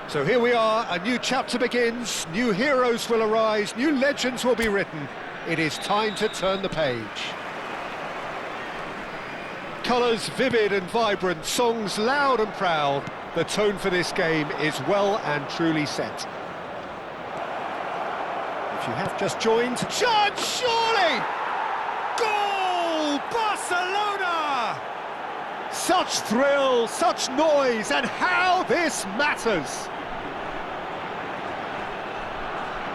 So here we are, a new chapter begins, new heroes will arise, new legends will be written. It is time to turn the page. Colours vivid and vibrant, songs loud and proud. The tone for this game is well and truly set. If you have just joined, chance surely! Goal! Barcelona! Such thrill, such noise, and how this matters!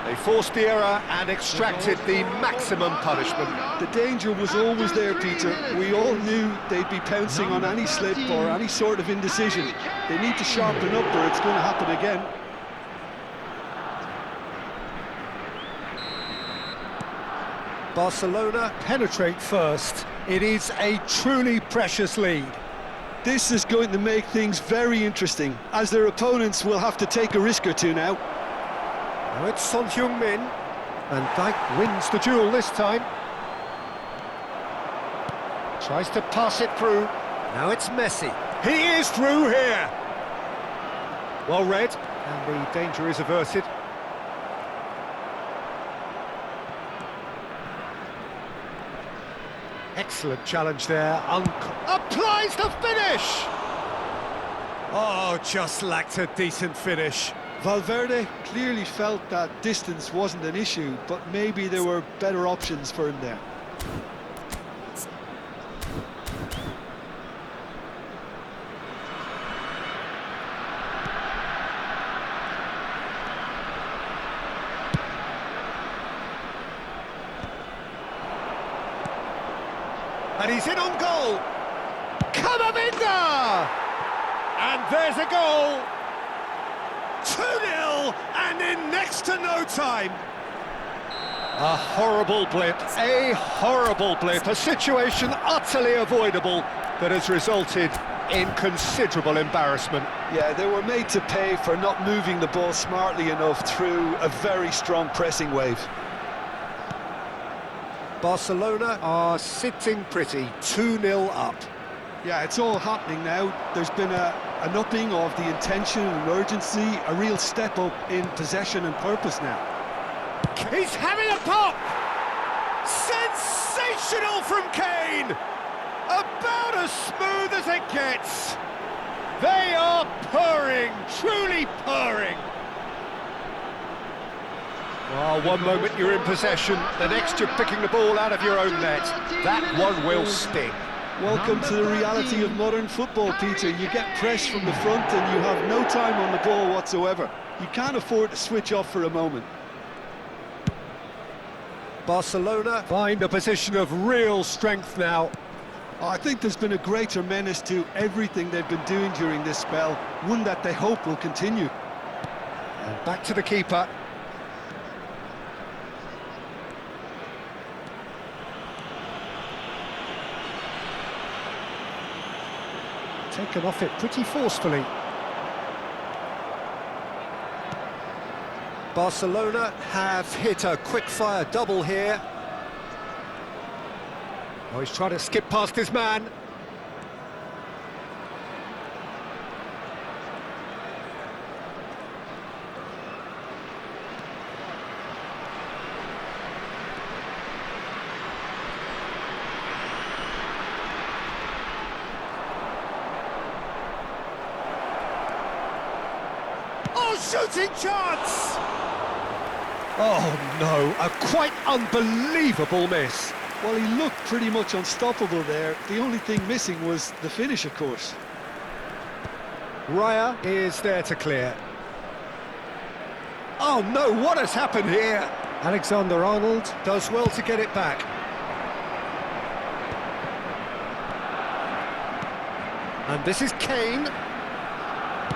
They forced the error and extracted the maximum punishment. The danger was always there, Peter. We all knew they'd be pouncing on any slip or any sort of indecision. They need to sharpen up or it's going to happen again. Barcelona penetrate first. It is a truly precious lead. This is going to make things very interesting, as their opponents will have to take a risk or two now. Now it's Son Heung-min, and Dijk wins the duel this time. Tries to pass it through. Now it's Messi. He is through here. Well read, and the danger is averted. Excellent challenge there. Applies the finish! Oh, just lacked a decent finish. Valverde clearly felt that distance wasn't an issue, but maybe there were better options for him there. And he's in on goal. Camavinga! And there's a goal. 2-0, and in next to no time. A horrible blip, a situation utterly avoidable that has resulted in considerable embarrassment. Yeah, they were made to pay for not moving the ball smartly enough through a very strong pressing wave. Barcelona are sitting pretty, 2-0 up. Yeah, it's all happening now. There's been an upping of the intention and urgency, a real step up in possession and purpose now. He's having a pop! Sensational from Kane! About as smooth as it gets. They are purring, truly purring. Well, one moment you're in possession, the next you're picking the ball out of your own net. That one will sting. Welcome to the reality of modern football, Peter. You get pressed from the front and you have no time on the ball whatsoever. You can't afford to switch off for a moment. Barcelona find a position of real strength now. I think there's been a greater menace to everything they've been doing during this spell, one that they hope will continue. And back to the keeper. Taken off it pretty forcefully. Barcelona have hit a quick-fire double here. Oh, he's trying to skip past his man. Shooting chance! Oh no, a quite unbelievable miss. Well, he looked pretty much unstoppable there. The only thing missing was the finish, of course. Raya is there to clear. Oh no, what has happened here? Alexander-Arnold does well to get it back. And this is Kane.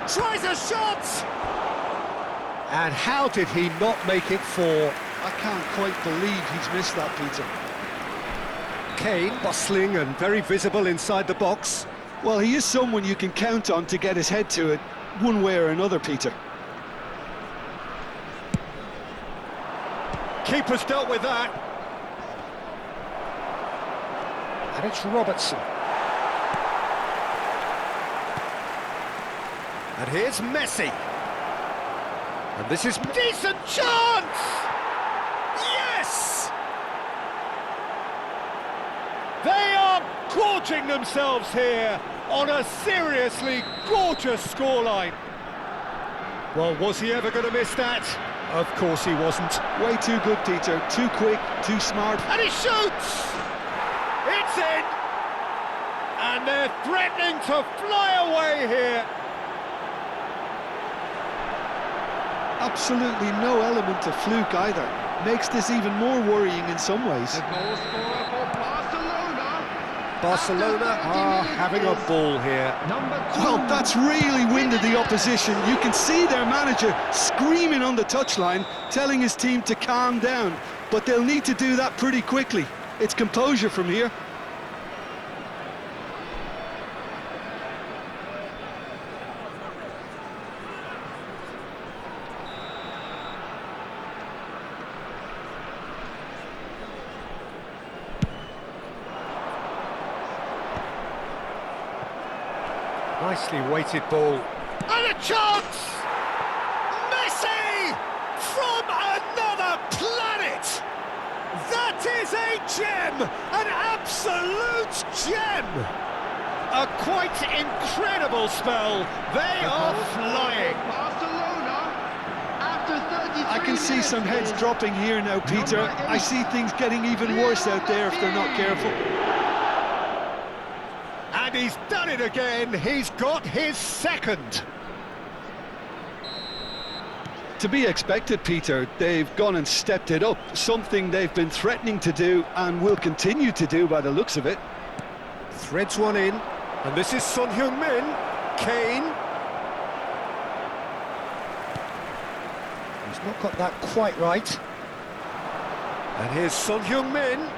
Tries a shot! And how did he not make it four? I can't quite believe he's missed that, Peter. Kane bustling and very visible inside the box. Well, he is someone you can count on to get his head to it, one way or another, Peter. Keeper's dealt with that. And it's Robertson. And here's Messi. And this is decent chance! Yes! They are gorging themselves here on a seriously gorgeous scoreline. Well, was he ever going to miss that? Of course he wasn't. Way too good, Peter. Too quick, too smart. And he shoots! It's in! And they're threatening to fly away here. Absolutely no element of fluke either. Makes this even more worrying in some ways. The goal scorer for Barcelona. Barcelona are having a ball here. Well, that's really winded the opposition. You can see their manager screaming on the touchline, telling his team to calm down. But they'll need to do that pretty quickly. It's composure from here. Nicely weighted ball. And a chance! Messi! From another planet! That is a gem! An absolute gem! A quite incredible spell. They are flying. Barcelona, after 33 I can see some heads minutes, dropping here now, Peter. Number 8. I see things getting even worse out there if they're not careful. And he's done it again. He's got his second. To be expected, Peter. They've gone and stepped it up, something they've been threatening to do and will continue to do by the looks of it. Threads one in, and this is Son Heung-min. Kane. He's not got that quite right. And here's Son Heung-min.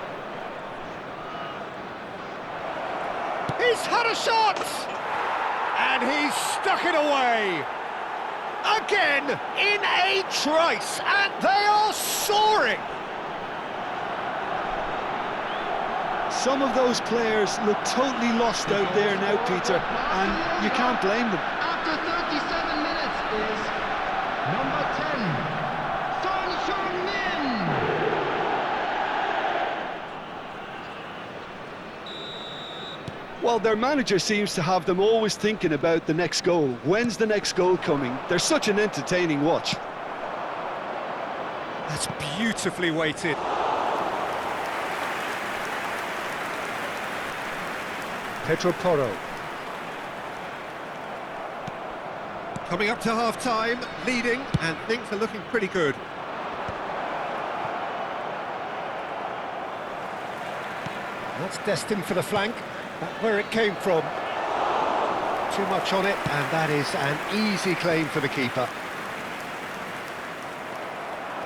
He's had a shot! And he's stuck it away. Again, in a trice, and they are soaring! Some of those players look totally lost out there now, Peter, and you can't blame them. After 37 minutes is number 10, Son Heung-min. Well, their manager seems to have them always thinking about the next goal. When's the next goal coming? They're such an entertaining watch. That's beautifully weighted. Pedro Porro. Coming up to half-time, leading, and things are looking pretty good. That's destined for the flank. That's where it came from. Too much on it, and that is an easy claim for the keeper.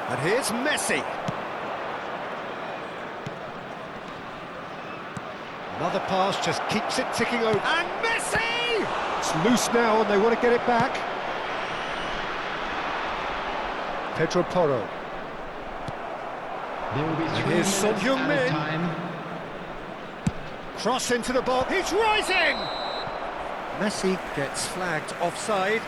And here's Messi. Another pass just keeps it ticking over. And Messi! It's loose now and they want to get it back. Pedro Porro. There will be And here's Son Heung-min. Cross into the box. He's rising! Messi gets flagged offside.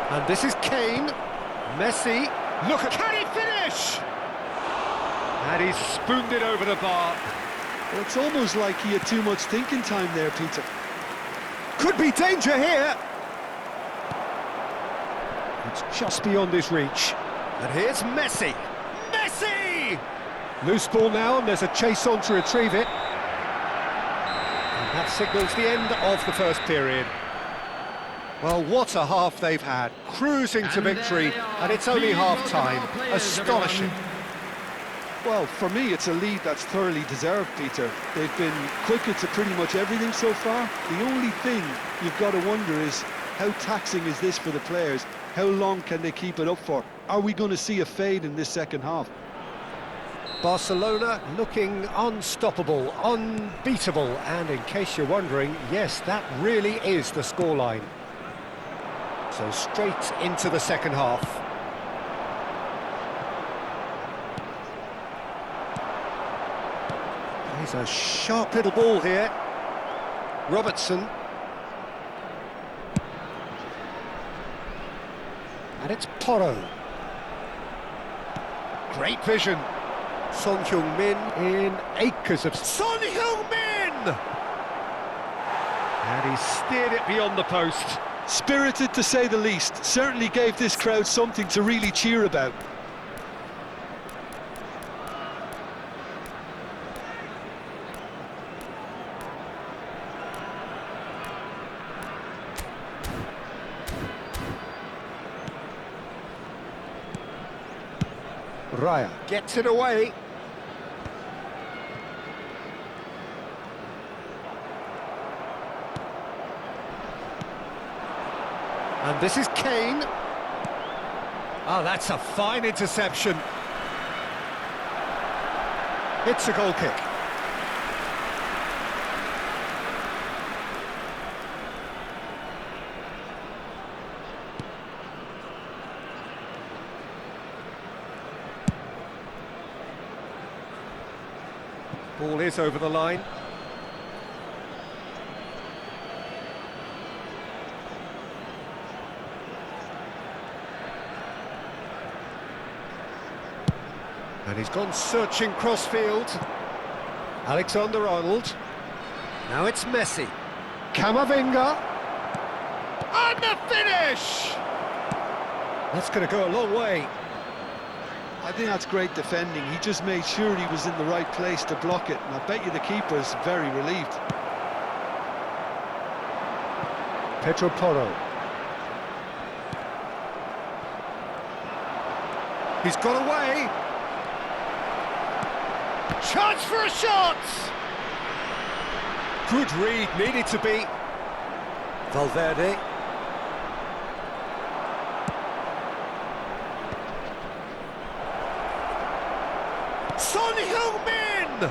And this is Kane. Messi. Look at... Can he finish? And he's spooned it over the bar. Well, it's almost like he had too much thinking time there, Peter. Could be danger here. It's just beyond his reach. And here's Messi. Messi! Loose ball now, and there's a chase on to retrieve it. And that signals the end of the first period. Well, what a half they've had. Cruising to victory, and it's only half-time. Astonishing. Well, for me, it's a lead that's thoroughly deserved, Peter. They've been quicker to pretty much everything so far. The only thing you've got to wonder is, how taxing is this for the players? How long can they keep it up for? Are we going to see a fade in this second half? Barcelona looking unstoppable, unbeatable, and in case you're wondering, yes, that really is the scoreline. So straight into the second half. He's a sharp little ball here. Robertson. And it's Porro. Great vision. Son Heung-min in acres of... Son Heung-min! And he steered it beyond the post. Spirited, to say the least. Certainly gave this crowd something to really cheer about. Raya gets it away. And this is Kane. Oh, that's a fine interception. It's a goal kick. Ball is over the line. And he's gone searching crossfield. Alexander-Arnold. Now it's Messi. Camavinga. And the finish! That's going to go a long way. I think that's great defending. He just made sure he was in the right place to block it, and I bet you the keeper's very relieved. Pedro Porro. He's got away. Chance for a shot! Good read, needed to be. Valverde. Son Heung-min!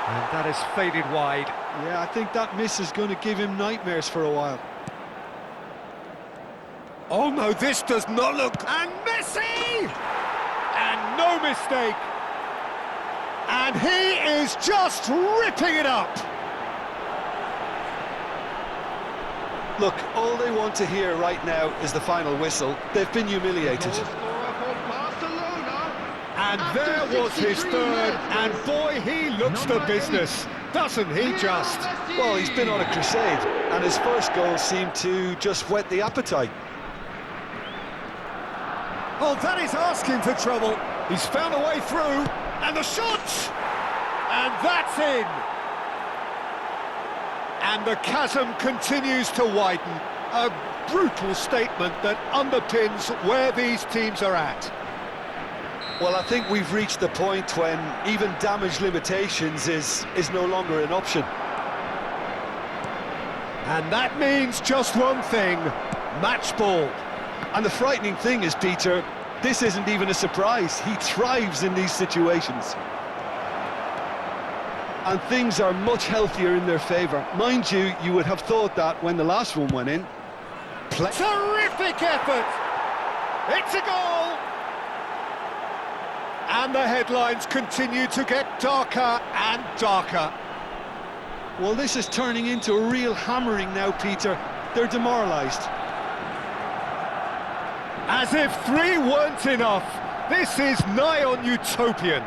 And that is faded wide. Yeah, I think that miss is going to give him nightmares for a while. Oh no, this does not look... And Messi! And no mistake. And he is just ripping it up. Look, all they want to hear right now is the final whistle. They've been humiliated. Goal scorer for Barcelona. And After there was his 63 third, minutes and is boy, he looks the number business, doesn't he just? Messi. Well, he's been on a crusade, and his first goal seemed to just whet the appetite. Oh, that is asking for trouble. He's found a way through, and the shot! And that's in! And the chasm continues to widen. A brutal statement that underpins where these teams are at. Well, I think we've reached the point when even damage limitations is no longer an option. And that means just one thing, match ball. And the frightening thing is, Peter, this isn't even a surprise. He thrives in these situations. And things are much healthier in their favour. Mind you, you would have thought that when the last one went in. Terrific effort! It's a goal! And the headlines continue to get darker and darker. Well, this is turning into a real hammering now, Peter. They're demoralised. As if 3 weren't enough, this is nigh on utopian.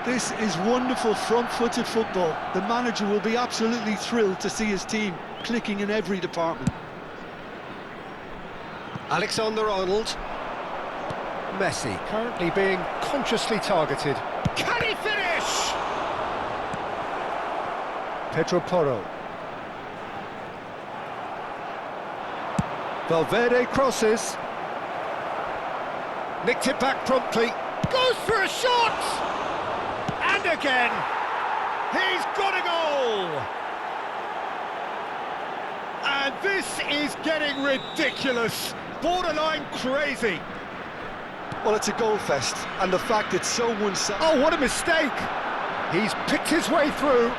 This is wonderful front-footed football. The manager will be absolutely thrilled to see his team clicking in every department. Alexander-Arnold. Messi currently being consciously targeted. Can he finish? Pedro Porro. Valverde crosses. Nicked it back promptly. Goes for a shot! And again! He's got a goal! And this is getting ridiculous. Borderline crazy. Well, it's a goal fest, and the fact it's so one-sided... Oh, what a mistake! He's picked his way through.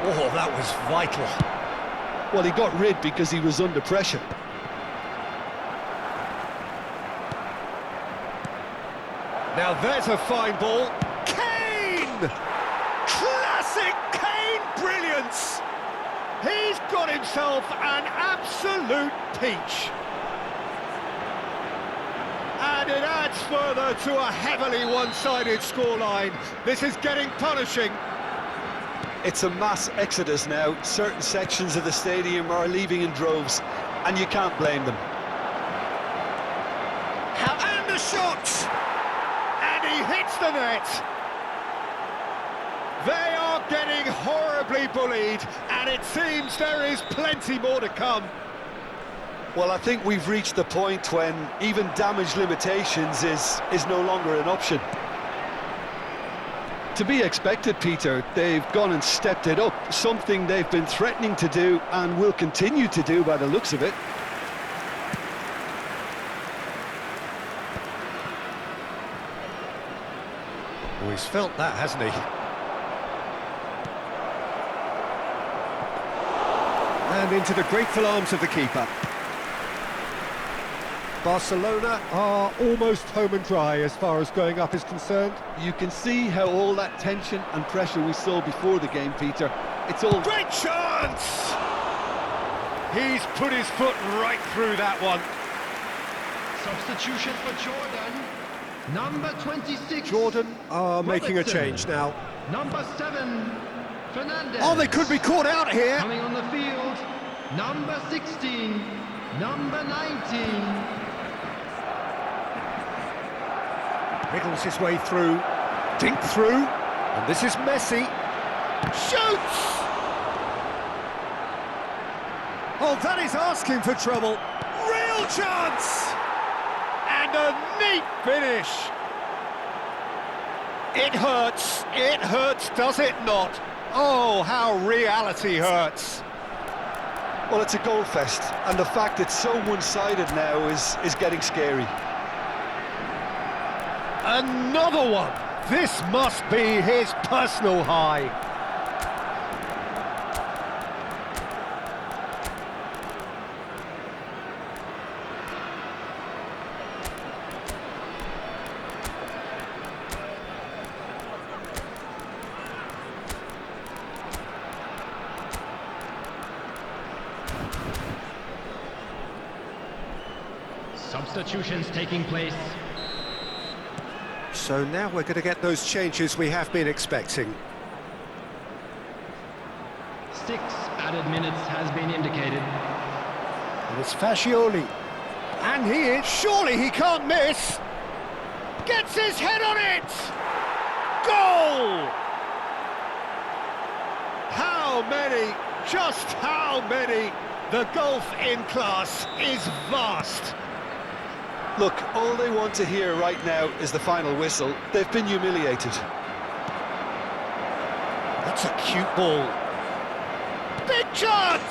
Oh, that was vital. Well, he got rid because he was under pressure. Now there's a fine ball. Kane! Classic Kane brilliance! He's got himself an absolute peach. And it adds further to a heavily one-sided scoreline. This is getting punishing. It's a mass exodus now. Certain sections of the stadium are leaving in droves, and you can't blame them. And the shot! And he hits the net. They are getting horribly bullied, and it seems there is plenty more to come. Well, I think we've reached the point when even damage limitations is no longer an option. To be expected, Peter. They've gone and stepped it up, something they've been threatening to do and will continue to do by the looks of it. Oh, he's felt that, hasn't he? And into the grateful arms of the keeper. Barcelona are almost home and dry as far as going up is concerned. You can see how all that tension and pressure we saw before the game, Peter, it's all... Great chance! He's put his foot right through that one. Substitution for Jordan. Number 26. Jordan are making a Robertson. change now. Number 7. Fernandez. Oh, they could be caught out here. Coming on the field. Number 16. Number 19. Wriggles his way through, dink through, and this is Messi. Shoots! Oh, that is asking for trouble. Real chance! And a neat finish. It hurts, does it not? Oh, how reality hurts. Well, it's a goal fest, and the fact it's so one-sided now is getting scary. Another one! This must be his personal high. Substitutions taking place. So now we're going to get those changes we have been expecting. 6 added minutes has been indicated. And it's Fascioli. And he is, surely he can't miss. Gets his head on it! Goal! How many, just how many? The gulf in class is vast. Look, all they want to hear right now is the final whistle. They've been humiliated. That's a cute ball. Big chance!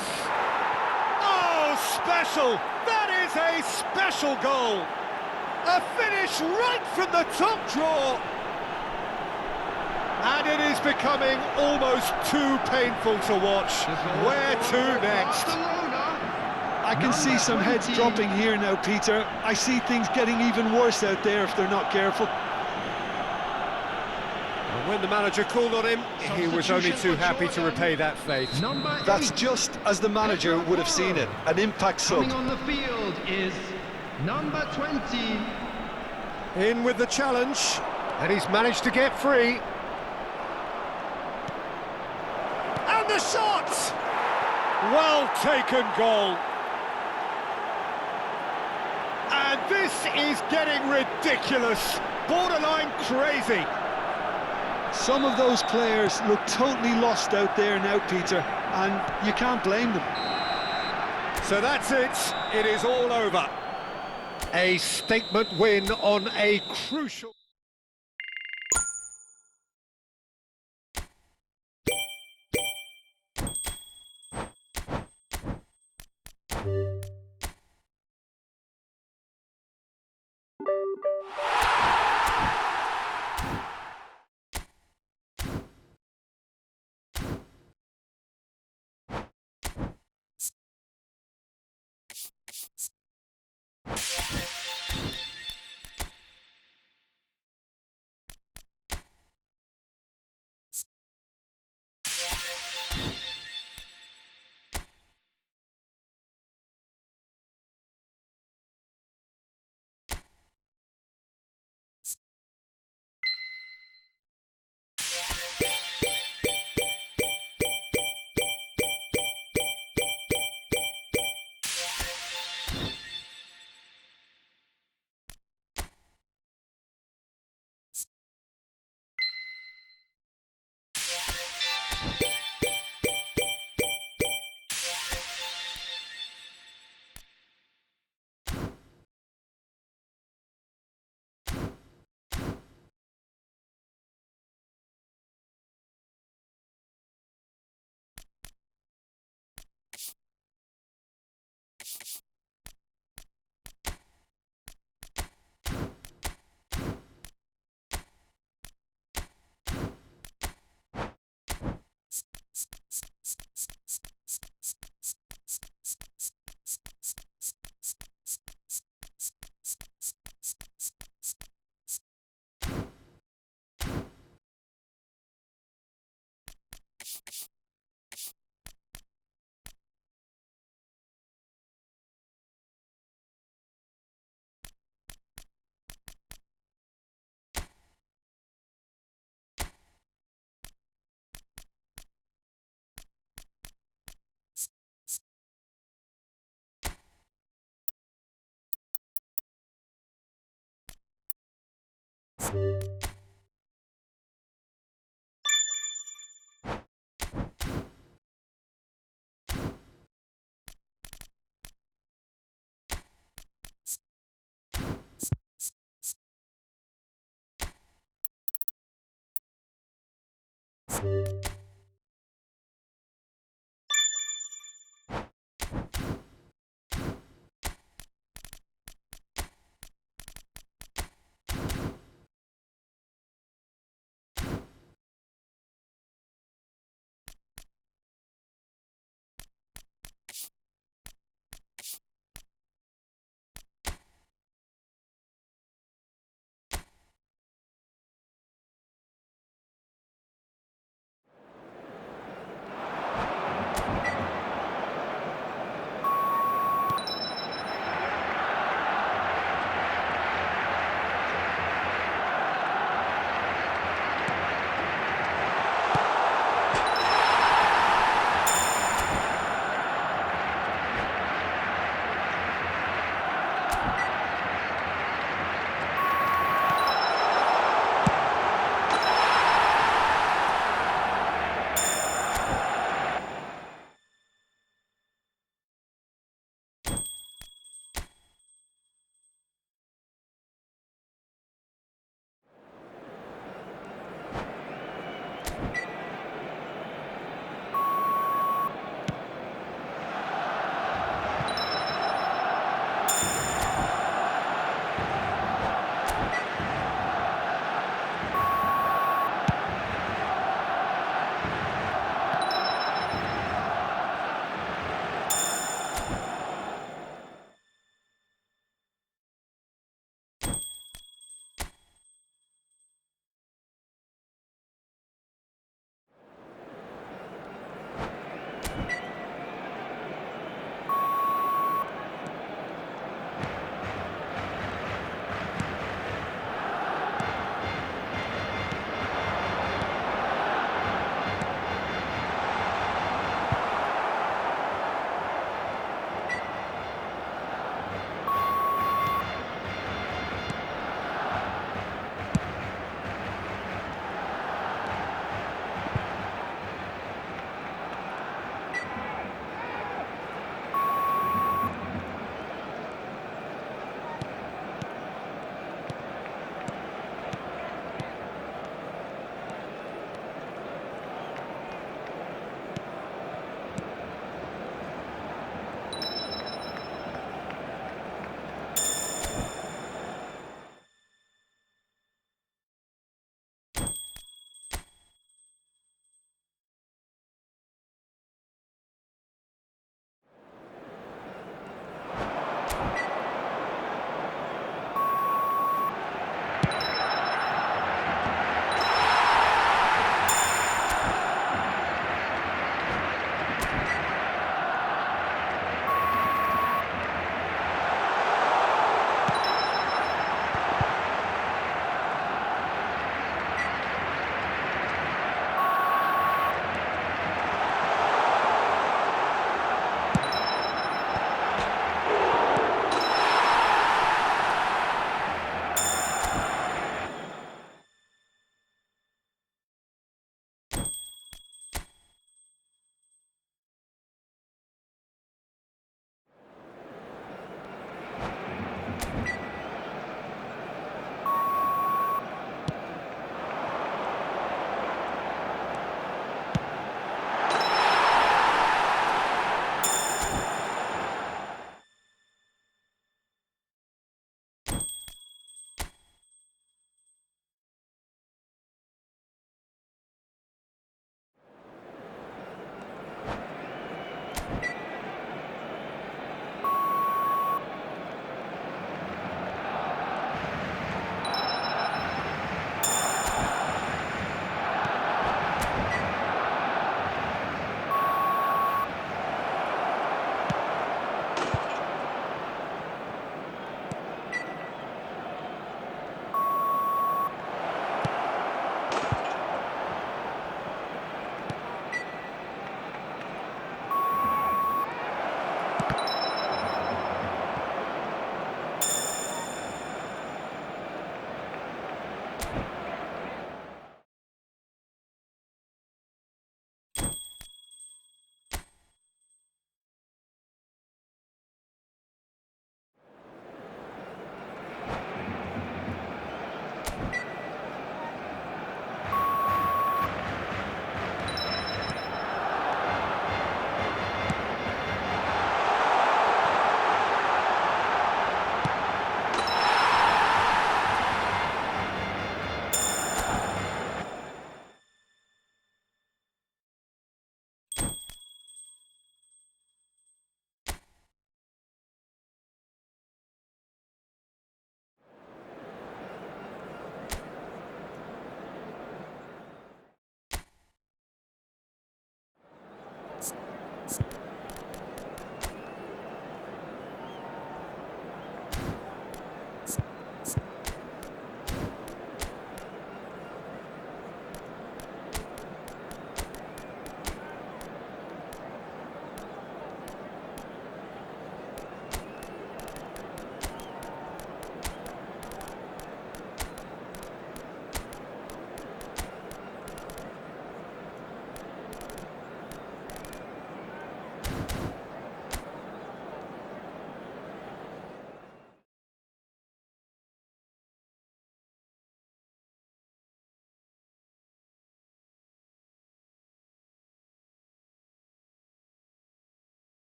Oh, special! That is a special goal! A finish right from the top draw! And it is becoming almost too painful to watch. Where to next? I can see some heads dropping here now, Peter. I see things getting even worse out there if they're not careful. And when the manager called on him, he was only too happy to repay that faith. That's just as the manager would have seen it, an impact sub. Coming on the field is number 20. In with the challenge, and he's managed to get free. And the shot! Well taken goal. And this is getting ridiculous, borderline crazy. Some of those players look totally lost out there now, Peter, and you can't blame them. So that's it, it is all over. A statement win on a crucial...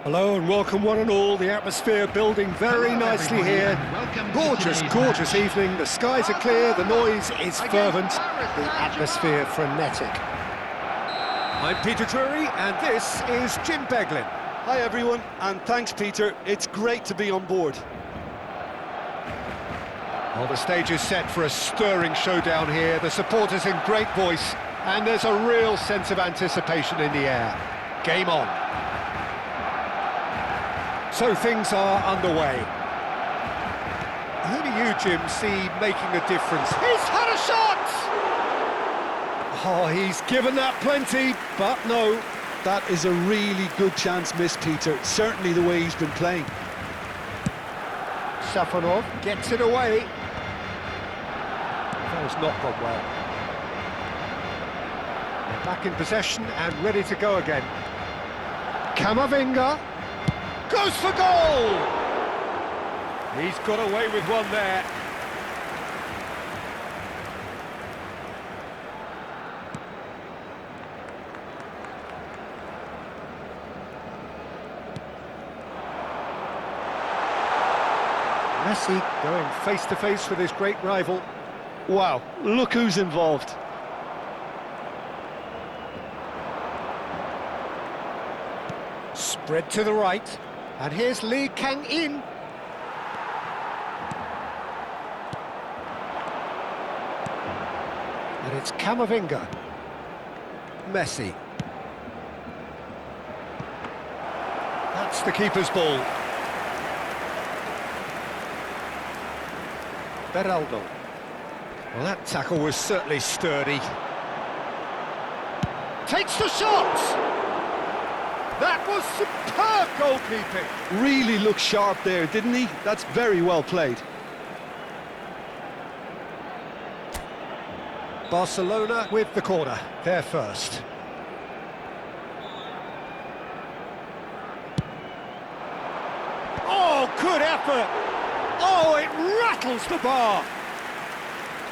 Hello and welcome one and all. The atmosphere building very nicely here. Gorgeous, gorgeous evening. The skies are clear, the noise is fervent, the atmosphere frenetic. I'm Peter Drury and this is Jim Beglin. Hi everyone, and thanks Peter, it's great to be on board. Well, the stage is set for a stirring showdown here. The supporters in great voice and there's a real sense of anticipation in the air. Game on. So things are underway. Who do you, Jim, see making a difference? He's had a shot! Oh, he's given that plenty, but no. That is a really good chance missed, Peter, certainly the way he's been playing. Safonov gets it away. That has not gone well. They're back in possession and ready to go again. Camavinga goes for goal! He's got away with one there. Messi going face to face with his great rival. Wow, look who's involved. Spread to the right. And here's Lee Kang-in. And it's Camavinga. Messi. That's the keeper's ball. Beraldo. Well, that tackle was certainly sturdy. Takes the shot! That was superb goalkeeping. Really looked sharp there, didn't he? That's very well played. Barcelona with the corner, they're first. Oh, good effort! Oh, it rattles the bar!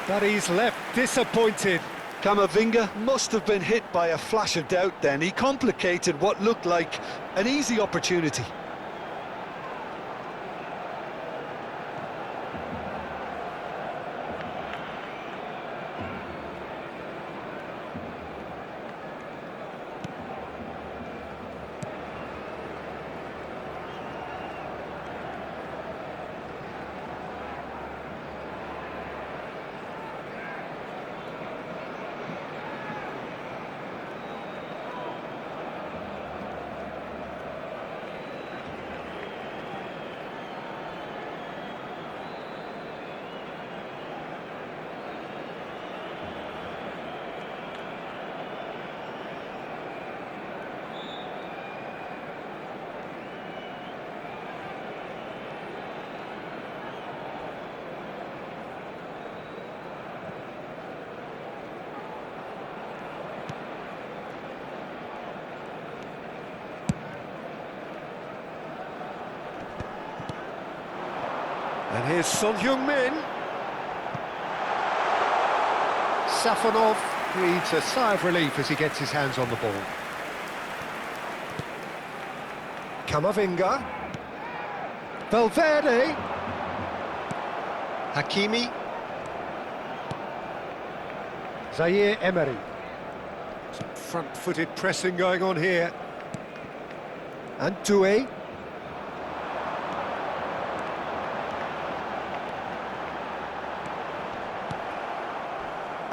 But he's left disappointed. Camavinga must have been hit by a flash of doubt then. He complicated what looked like an easy opportunity. And here's Son Heung-min. Safonov breathes a sigh of relief as he gets his hands on the ball. Camavinga. Valverde. Hakimi. Zaire Emery. Some front-footed pressing going on here. And Doué.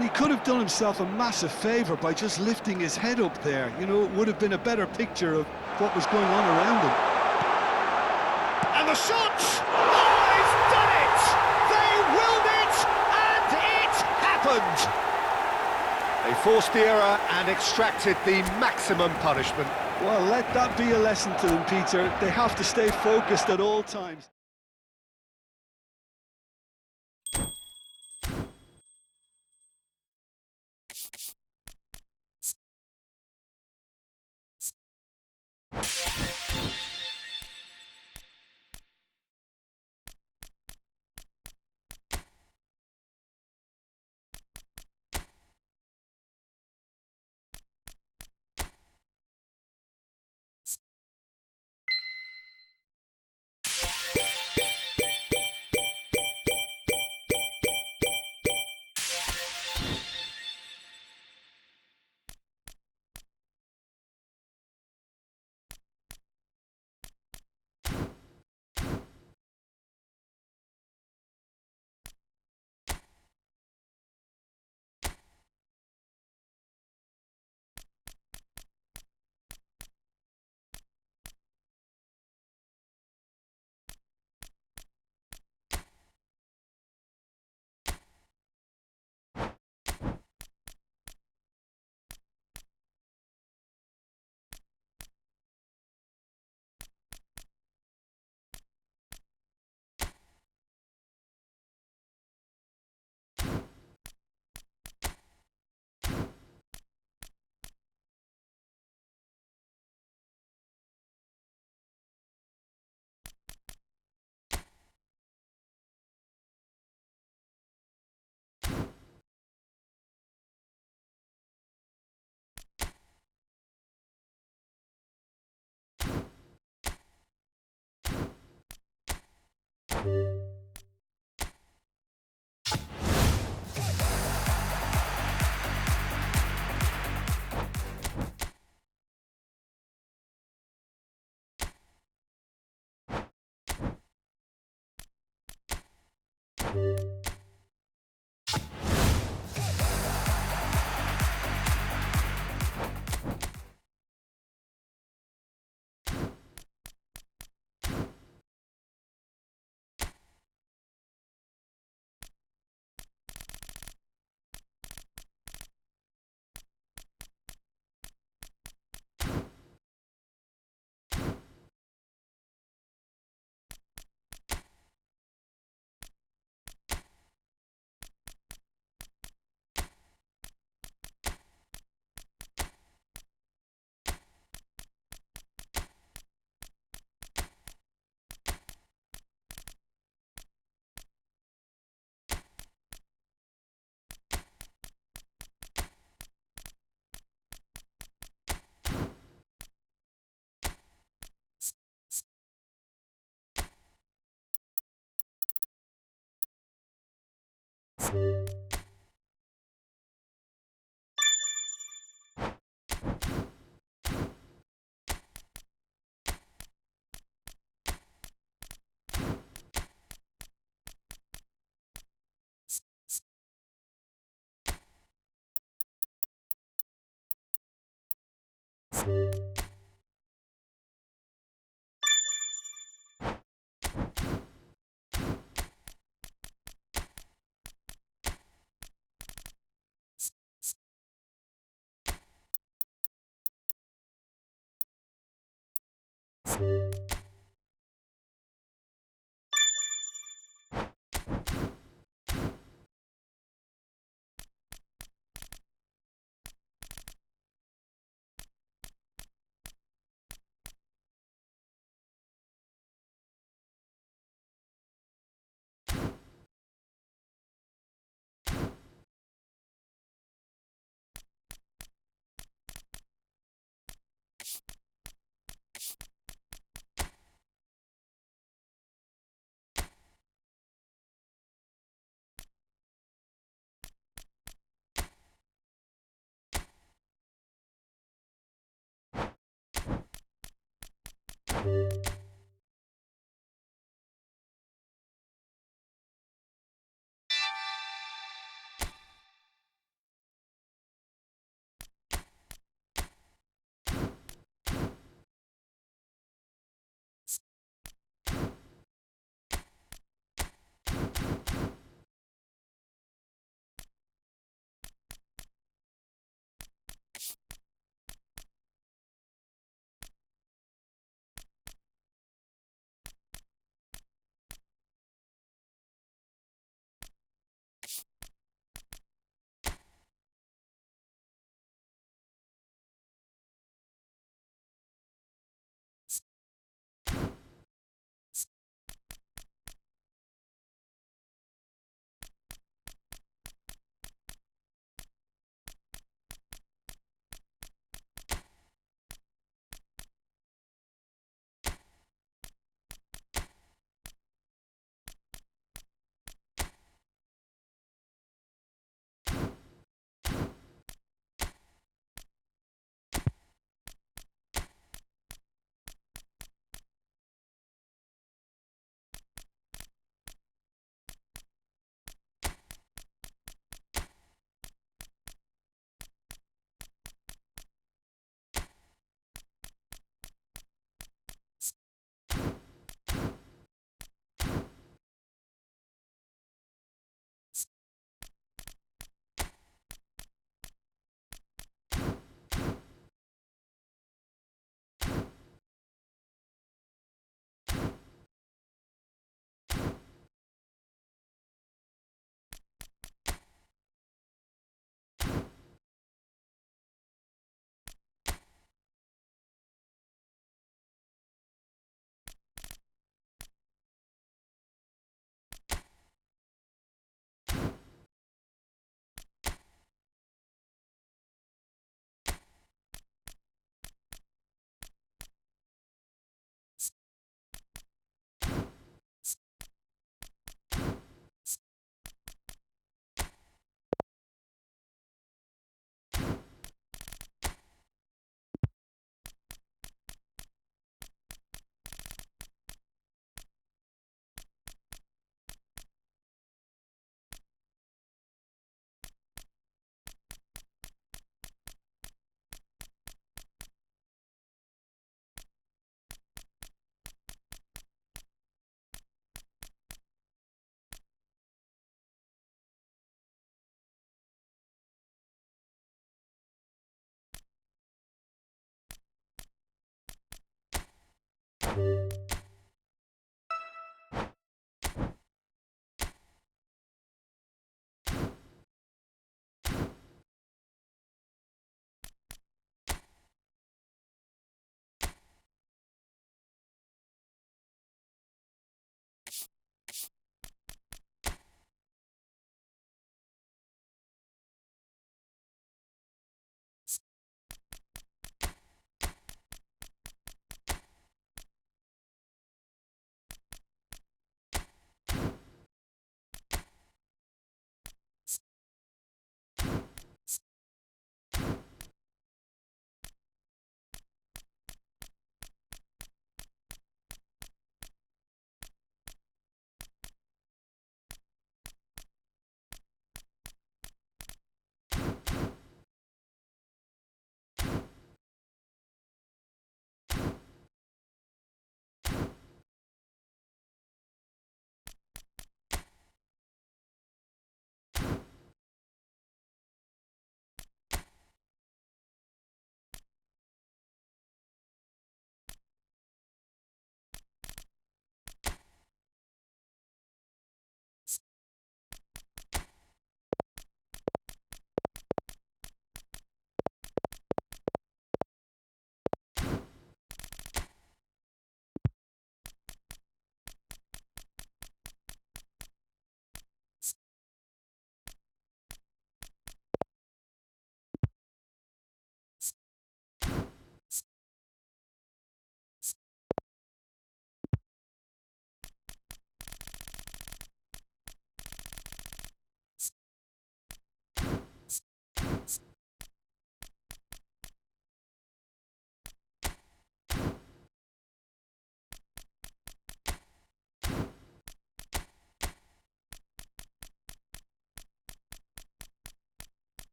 And he could have done himself a massive favour by just lifting his head up there. You know, it would have been a better picture of what was going on around him. And the shot! Oh, he's done it! They willed it, and it happened! They forced the error and extracted the maximum punishment. Well, let that be a lesson to them, Peter. They have to stay focused at all times.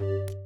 Ecuador.